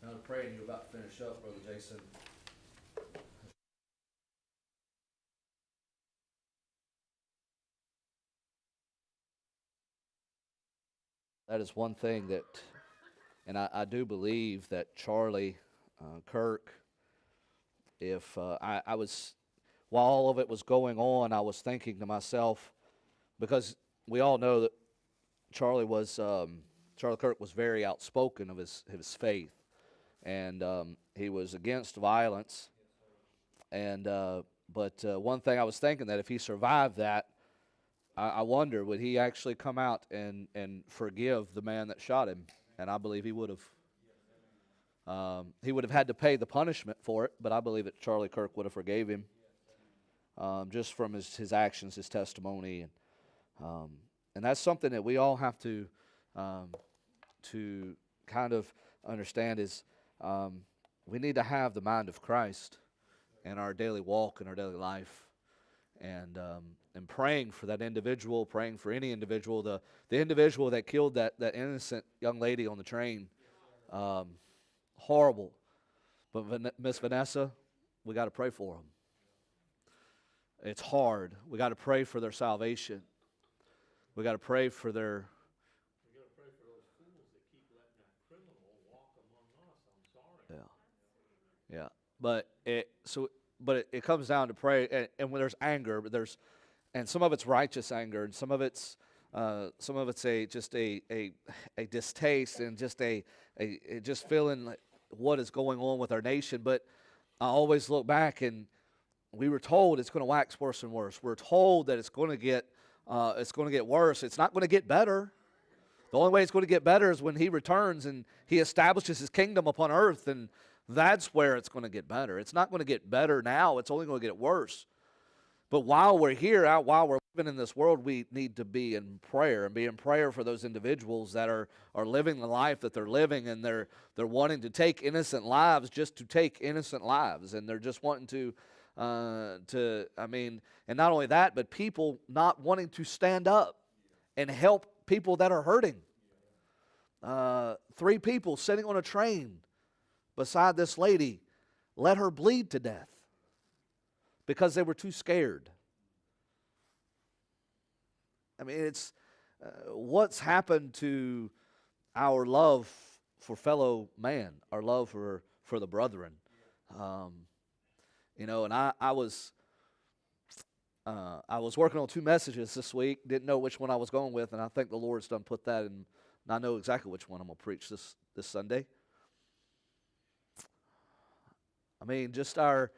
Now to pray, and you're about to finish up, Brother Jason. That is one thing that, and I do believe that Charlie Kirk, if I was, while all of it was going on, I was thinking to myself, because we all know that Charlie Kirk was very outspoken of his faith, and he was against violence, and but one thing I was thinking that if he survived that, I wonder would he actually come out and forgive the man that shot him, and I believe he would have. He would have had to pay the punishment for it, but I believe that Charlie Kirk would have forgave him just from his actions, his testimony, and that's something that we all have um, to kind of understand is we need to have the mind of Christ in our daily walk, in our daily life, and praying for that individual, praying for any individual, the individual that killed that innocent young lady on the train. Um, Horrible. But Miss Vanessa, we got to pray for them. It's hard. We got to pray for their salvation. We got to pray for their. We got to pray for those fools that keep letting that criminal walk among us. I'm sorry. Yeah. But it comes down to pray, and when there's anger, and some of it's righteous anger, and some of it's a distaste, and just a just feeling like what is going on with our nation. But I always look back, and we were told it's going to wax worse and worse. We're told that it's going to get worse. It's not going to get better. The only way it's going to get better is when He returns and He establishes His kingdom upon earth, and that's where it's going to get better. It's not going to get better now. It's only going to get worse. But while we're here, while we're living in this world, we need to be in prayer, and be in prayer for those individuals that are living the life that they're living, and they're wanting to take innocent lives just to take innocent lives, and they're just wanting to and not only that, but people not wanting to stand up and help people that are hurting. 3 people sitting on a train beside this lady let her bleed to death because they were too scared. I mean, it's what's happened to our love for fellow man, our love for the brethren. And I was working on 2 messages this week, didn't know which one I was going with, and I think the Lord's done put that in, and I know exactly which one I'm going to preach this Sunday. I mean, just our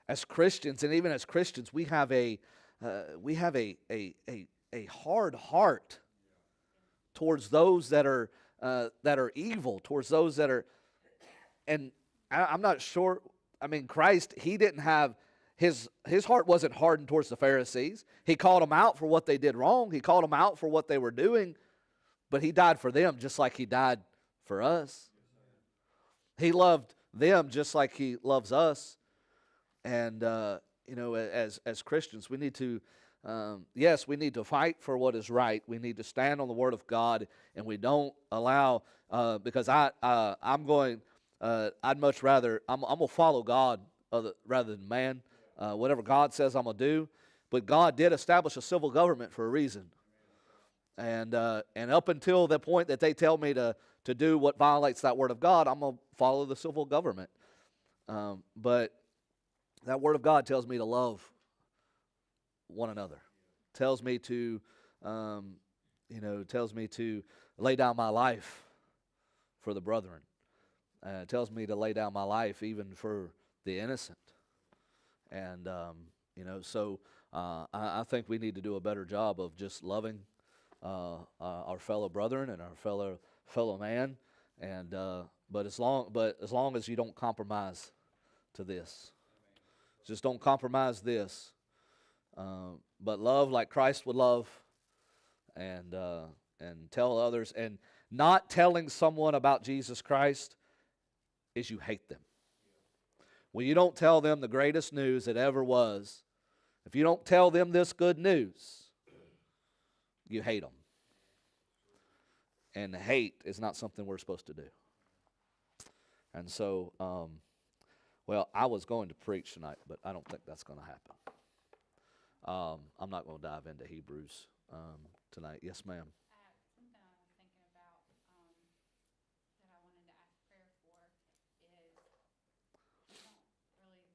as Christians, and even as Christians, we have a hard heart towards those that are evil, towards those that are, and I'm not sure. I mean, Christ, He didn't have his heart wasn't hardened towards the Pharisees. He called them out for what they did wrong. He called them out for what they were doing, but He died for them just like He died for us. He loved them just like He loves us. And as Christians, we need to, yes, we need to fight for what is right. We need to stand on the Word of God, and we don't allow because I'd much rather I'm gonna follow God rather than man. Whatever God says, I'm gonna do. But God did establish a civil government for a reason, and up until the point that they tell me to do what violates that Word of God, I'm gonna follow the civil government. But that Word of God tells me to love one another. Tells me to, tells me to lay down my life for the brethren. Tells me to lay down my life even for the innocent. And, so I think we need to do a better job of just loving our fellow brethren and our fellow man. And but as long as you don't compromise to this, just don't compromise this. But love like Christ would love, and tell others. And not telling someone about Jesus Christ is you hate them. When you don't tell them the greatest news that ever was, if you don't tell them this good news, you hate them. and hate is not something we're supposed to do. And so, well, I was going to preach tonight, but I don't think that's going to happen. I'm not going to dive into Hebrews tonight. Yes, ma'am. Something I was thinking about that I wanted to ask prayer for is you don't really,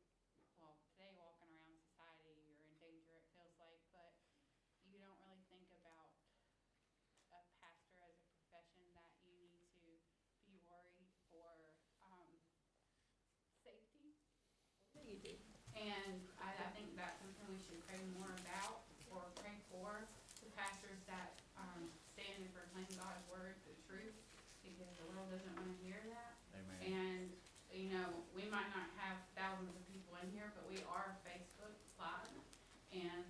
well, today walking around society, you're in danger, it feels like, but you don't really think about a pastor as a profession that you need to be worried for safety. You do. And I think that's something we should pray more about, or pray for the pastors that stand and proclaim God's word, the truth, because the world doesn't want to hear that. Amen. And, you know, we might not have thousands of people in here, but we are Facebook Live, and